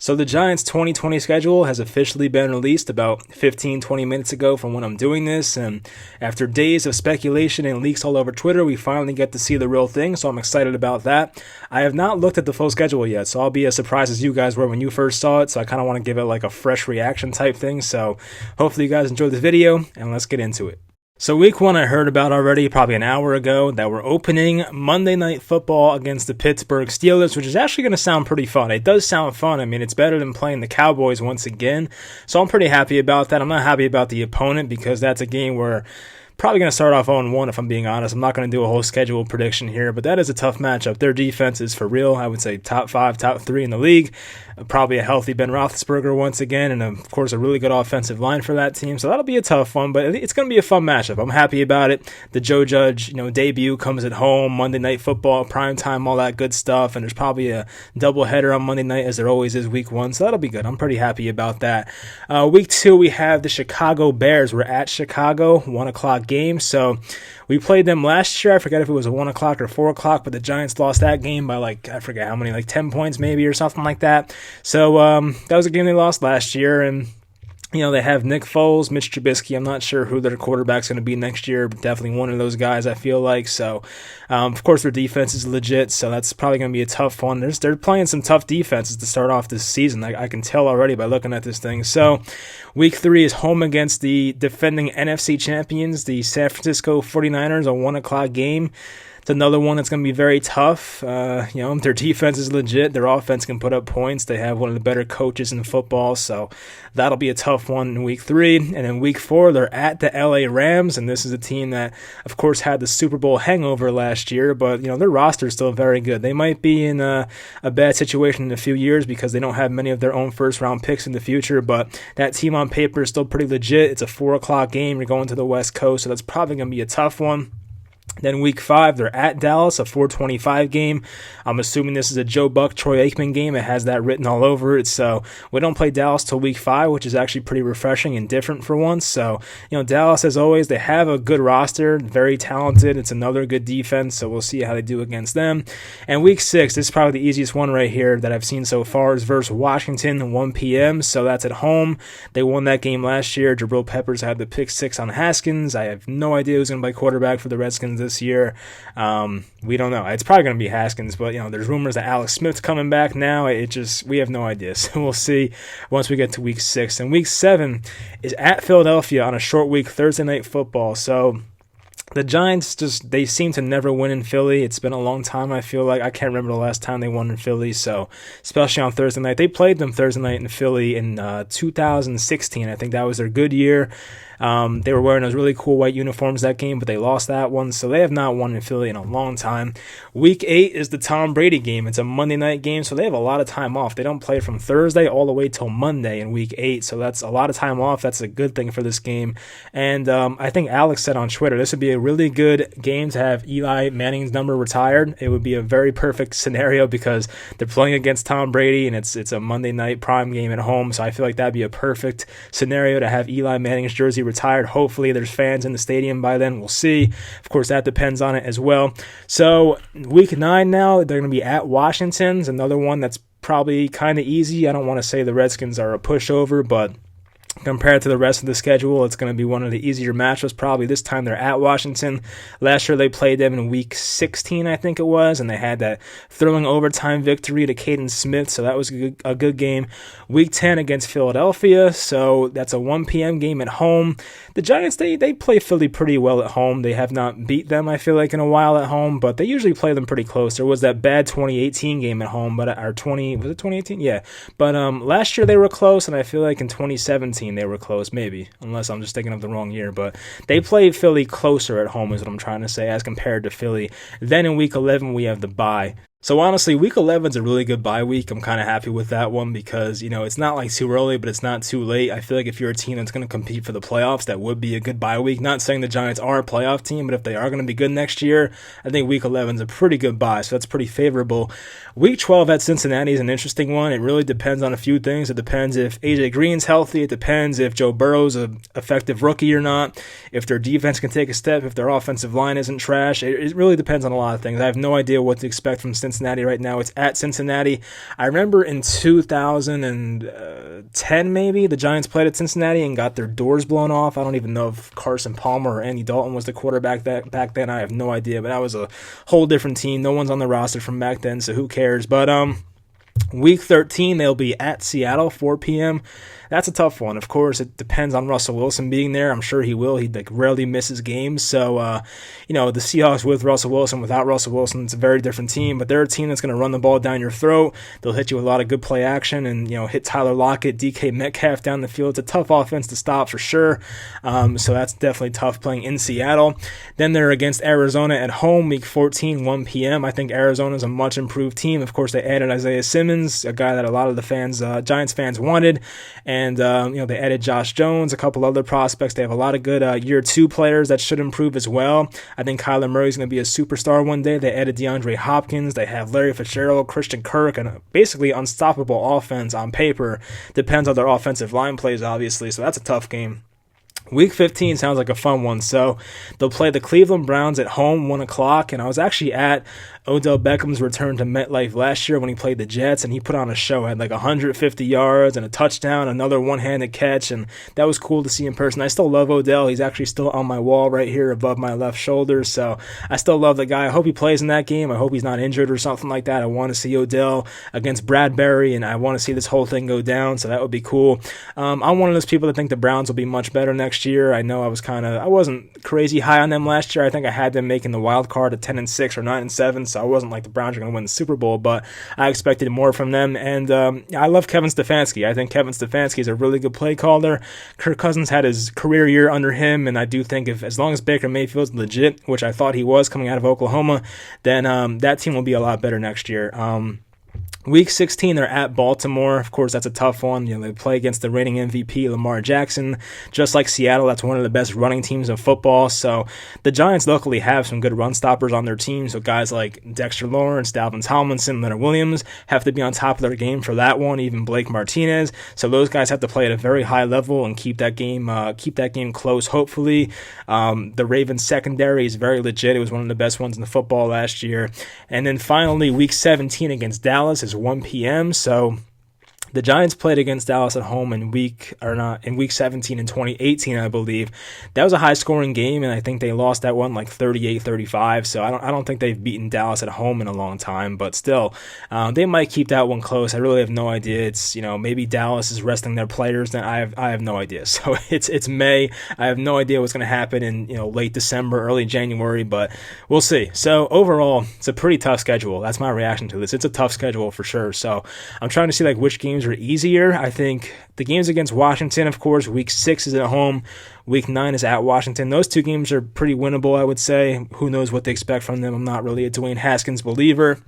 So the Giants' 2020 schedule has officially been released about 15-20 minutes ago from when I'm doing this, and after days of speculation and leaks all over Twitter, we finally get to see the real thing, so I'm excited about that. I have not looked at the full schedule yet, so I'll be as surprised as you guys were when you first saw it, so I kind of want to give it like a fresh reaction type thing, so hopefully you guys enjoyed this video, and let's get into it. So week one I heard about already probably an hour ago that we're opening Monday Night Football against the Pittsburgh Steelers, which is actually going to sound pretty fun. It does sound fun. I mean, it's better than playing the Cowboys once again. So I'm pretty happy about that. I'm not happy about the opponent because that's a game where probably going to start off 0-1 if I'm being honest. I'm not going to do a whole schedule prediction here, but that is a tough matchup. Their defense is for real. I would say top 5, top 3 in the league. Probably a healthy Ben Roethlisberger once again, and of course a really good offensive line for that team. So that'll be a tough one, but it's going to be a fun matchup. I'm happy about it. The Joe Judge, debut comes at home, Monday Night Football, prime time, all that good stuff, and there's probably a doubleheader on Monday night as there always is week one. So that'll be good. I'm pretty happy about that. Week two we have the Chicago Bears. We're at Chicago, 1:00 game. So we played them last year. I forget if it was a 1:00 or 4:00, but the Giants lost that game by I forget how many, 10 points maybe or something like that. So that was a game they lost last year, and they have Nick Foles, Mitch Trubisky. I'm not sure who their quarterback's going to be next year, but definitely one of those guys, I feel like. So, of course, their defense is legit, so that's probably going to be a tough one. They're playing some tough defenses to start off this season. I can tell already by looking at this thing. So, week three is home against the defending NFC champions, the San Francisco 49ers, a 1:00 game. It's another one that's going to be very tough. Their defense is legit. Their offense can put up points. They have one of the better coaches in football, so that'll be a tough one in week three. And in week four, they're at the LA Rams, and this is a team that, of course, had the Super Bowl hangover last year, but, their roster is still very good. They might be in a bad situation in a few years because they don't have many of their own first-round picks in the future, but that team on paper is still pretty legit. It's a 4:00 game. You're going to the West Coast, so that's probably going to be a tough one. Then week five, they're at Dallas, a 4:25 game. I'm assuming this is a Joe Buck, Troy Aikman game. It has that written all over it. So we don't play Dallas till week five, which is actually pretty refreshing and different for once. So, Dallas, as always, they have a good roster, very talented. It's another good defense, so we'll see how they do against them. And week six, this is probably the easiest one right here that I've seen so far, is versus Washington, 1 p.m. So that's at home. They won that game last year. Jabril Peppers had the pick 6 on Haskins. I have no idea who's going to play quarterback for the Redskins this year. We don't know. It's probably going to be Haskins, but there's rumors that Alex Smith's coming back now. We have no idea. So we'll see once we get to week 6. And week 7 is at Philadelphia on a short week, Thursday Night Football. So the Giants they seem to never win in Philly. It's been a long time, I feel like. I can't remember the last time they won in Philly, so especially on Thursday night. They played them Thursday night in Philly in 2016. I think that was their good year. They were wearing those really cool white uniforms that game, but they lost that one, so they have not won in Philly in a long time. Week 8 is the Tom Brady game. It's a Monday night game, so they have a lot of time off. They don't play from Thursday all the way till Monday in week 8, so that's a lot of time off. That's a good thing for this game. And I think Alex said on Twitter, this would be a really good game to have Eli Manning's number retired. It would be a very perfect scenario because they're playing against Tom Brady, and it's a Monday night prime game at home, so I feel like that'd be a perfect scenario to have Eli Manning's jersey retired. Hopefully there's fans in the stadium by then. We'll see. Of course, that depends on it as well. So week 9 now, they're going to be at Washington's, another one that's probably kind of easy. I don't want to say the Redskins are a pushover, but compared to the rest of the schedule, it's going to be one of the easier matchups probably. This time they're at Washington. Last year they played them in week 16, I think it was, and they had that thrilling overtime victory to Caden Smith, so that was a good game. Week 10 against Philadelphia, so that's a 1 p.m. game at home. The Giants, they play Philly pretty well at home. They have not beat them, I feel like, in a while at home, but they usually play them pretty close. There was that bad 2018 game at home, was it 2018? Yeah, but last year they were close, and I feel like in 2017 they were close, maybe, unless I'm just thinking of the wrong year, but they played Philly closer at home is what I'm trying to say as compared to Philly. Then in week 11 we have the bye. So honestly, week 11 is a really good bye week. I'm kind of happy with that one because, it's not like too early, but it's not too late. I feel like if you're a team that's going to compete for the playoffs, that would be a good bye week. Not saying the Giants are a playoff team, but if they are going to be good next year, I think week 11 is a pretty good bye, so that's pretty favorable. Week 12 at Cincinnati is an interesting one. It really depends on a few things. It depends if AJ Green's healthy. It depends if Joe Burrow's an effective rookie or not, if their defense can take a step, if their offensive line isn't trash. It really depends on a lot of things. I have no idea what to expect from Cincinnati Cincinnati right now. It's at Cincinnati. I remember in 2010, maybe, the Giants played at Cincinnati and got their doors blown off. I don't even know if Carson Palmer or Andy Dalton was the quarterback back then. I have no idea, but that was a whole different team. No one's on the roster from back then, so who cares? But Week 13, they'll be at Seattle, 4 p.m. That's a tough one. Of course, it depends on Russell Wilson being there. I'm sure he will. He rarely misses games. So, the Seahawks with Russell Wilson, without Russell Wilson, it's a very different team. But they're a team that's going to run the ball down your throat. They'll hit you with a lot of good play action and, hit Tyler Lockett, DK Metcalf down the field. It's a tough offense to stop for sure. So that's definitely tough playing in Seattle. Then they're against Arizona at home, Week 14, 1 p.m. I think Arizona's a much improved team. Of course, they added Isaiah Simmons, a guy that a lot of the Giants fans wanted. And, they added Josh Jones, a couple other prospects. They have a lot of good year two players that should improve as well. I think Kyler Murray's going to be a superstar one day. They added DeAndre Hopkins. They have Larry Fitzgerald, Christian Kirk, and a basically unstoppable offense on paper. Depends on their offensive line plays, obviously. So that's a tough game. Week 15 sounds like a fun one. So they'll play the Cleveland Browns at home, 1 o'clock. And I was actually at Odell Beckham's return to MetLife last year when he played the Jets, and he put on a show. Had like 150 yards and a touchdown, another one-handed catch, and that was cool to see in person. I still love Odell. He's actually still on my wall right here above my left shoulder, so I still love the guy. I hope he plays in that game. I hope he's not injured or something like that. I want to see Odell against Bradbury, and I want to see this whole thing go down, so that would be cool. I'm one of those people that think the Browns will be much better next year. I know I wasn't crazy high on them last year. I think I had them making the wild card at 10-6 or 9-7, so I wasn't like the Browns are going to win the Super Bowl, but I expected more from them. And I love Kevin Stefanski. I think Kevin Stefanski is a really good play caller. Kirk Cousins had his career year under him, and I do think as long as Baker Mayfield's legit, which I thought he was coming out of Oklahoma, then that team will be a lot better next year. Week 16, they're at Baltimore. Of course, that's a tough one. They play against the reigning MVP, Lamar Jackson. Just like Seattle, that's one of the best running teams in football. So the Giants luckily have some good run stoppers on their team. So guys like Dexter Lawrence, Dalvin Tomlinson, Leonard Williams have to be on top of their game for that one. Even Blake Martinez. So those guys have to play at a very high level and keep that game close. Hopefully, the Ravens secondary is very legit. It was one of the best ones in the football last year. And then finally, Week 17 against Dallas is 1 p.m. So the Giants played against Dallas at home in week 17 in 2018, I believe. That was a high-scoring game, and I think they lost that one like 38-35. So I don't think they've beaten Dallas at home in a long time, but still, they might keep that one close. I really have no idea. It's maybe Dallas is resting their players. Then I have no idea. So it's May. I have no idea what's going to happen in late December, early January, but we'll see. So overall, it's a pretty tough schedule. That's my reaction to this. It's a tough schedule for sure. So I'm trying to see which games are easier. I think the games against Washington, of course, Week 6 is at home. Week 9 is at Washington. Those two games are pretty winnable, I would say. Who knows what they expect from them? I'm not really a Dwayne Haskins believer.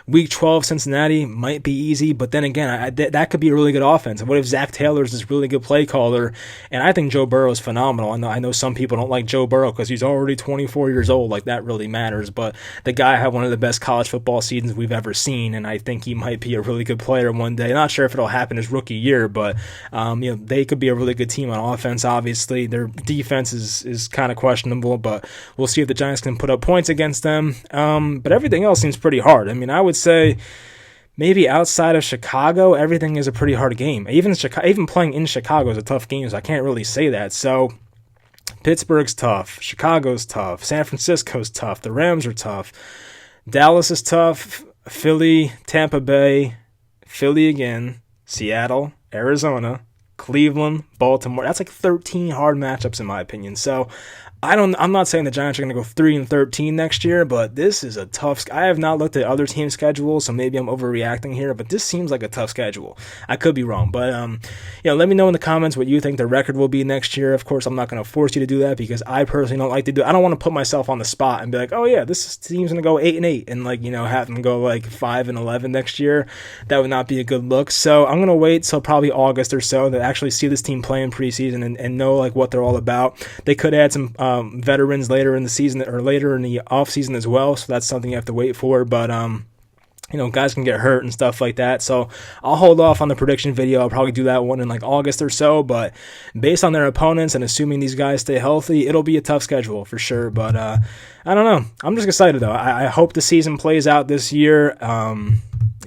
Week 12, Cincinnati might be easy, but then again, that could be a really good offense. And what if Zach Taylor's this really good play caller? And I think Joe Burrow is phenomenal. I know some people don't like Joe Burrow because he's already 24 years old. That really matters. But the guy had one of the best college football seasons we've ever seen, and I think he might be a really good player one day. Not sure if it'll happen his rookie year, but they could be a really good team on offense. Obviously, their defense is kind of questionable, but we'll see if the Giants can put up points against them. But everything else seems pretty hard. I would say maybe outside of Chicago, everything is a pretty hard game. Even playing in Chicago is a tough game, so I can't really say that. So Pittsburgh's tough, Chicago's tough, San Francisco's tough, the Rams are tough, Dallas is tough, Philly, Tampa Bay, Philly again, Seattle, Arizona, Cleveland, Baltimore. That's 13 hard matchups in my opinion. So I'm not saying the Giants are going to go 3-13 next year, but this is a tough. I have not looked at other team schedules, so maybe I'm overreacting here, but this seems like a tough schedule. I could be wrong, but let me know in the comments what you think the record will be next year. Of course, I'm not going to force you to do that because I personally don't like to do. I don't want to put myself on the spot and be like, oh yeah, this team's going to go 8-8 and have them go 5-11 next year. That would not be a good look. So I'm going to wait till probably August or so to actually see this team play in preseason and know what they're all about. They could add some veterans later in the season or later in the off season as well, so that's something you have to wait for. But guys can get hurt and stuff like that. So I'll hold off on the prediction video. I'll probably do that one in like August or so. But based on their opponents and assuming these guys stay healthy, it'll be a tough schedule for sure. But I don't know. I'm just excited though. I hope the season plays out this year.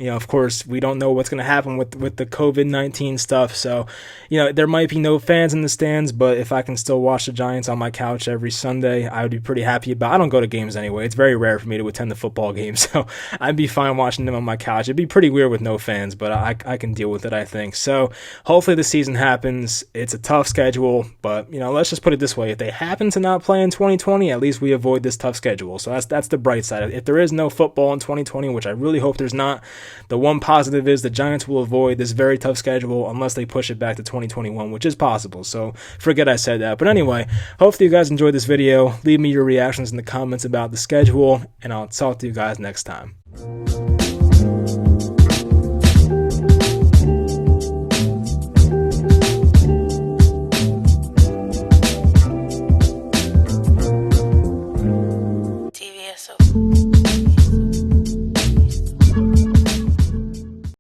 Of course, we don't know what's going to happen with the COVID-19 stuff. So, there might be no fans in the stands, but if I can still watch the Giants on my couch every Sunday, I would be pretty happy about it. I don't go to games anyway. It's very rare for me to attend the football game, so I'd be fine watching them on my couch. It'd be pretty weird with no fans, but I can deal with it, I think. So, hopefully the season happens. It's a tough schedule, but, let's just put it this way. If they happen to not play in 2020, at least we avoid this tough schedule. So that's the bright side. If there is no football in 2020, which I really hope there's not, the one positive is the Giants will avoid this very tough schedule unless they push it back to 2021, which is possible. So forget I said that. But anyway, hopefully you guys enjoyed this video. Leave me your reactions in the comments about the schedule, and I'll talk to you guys next time.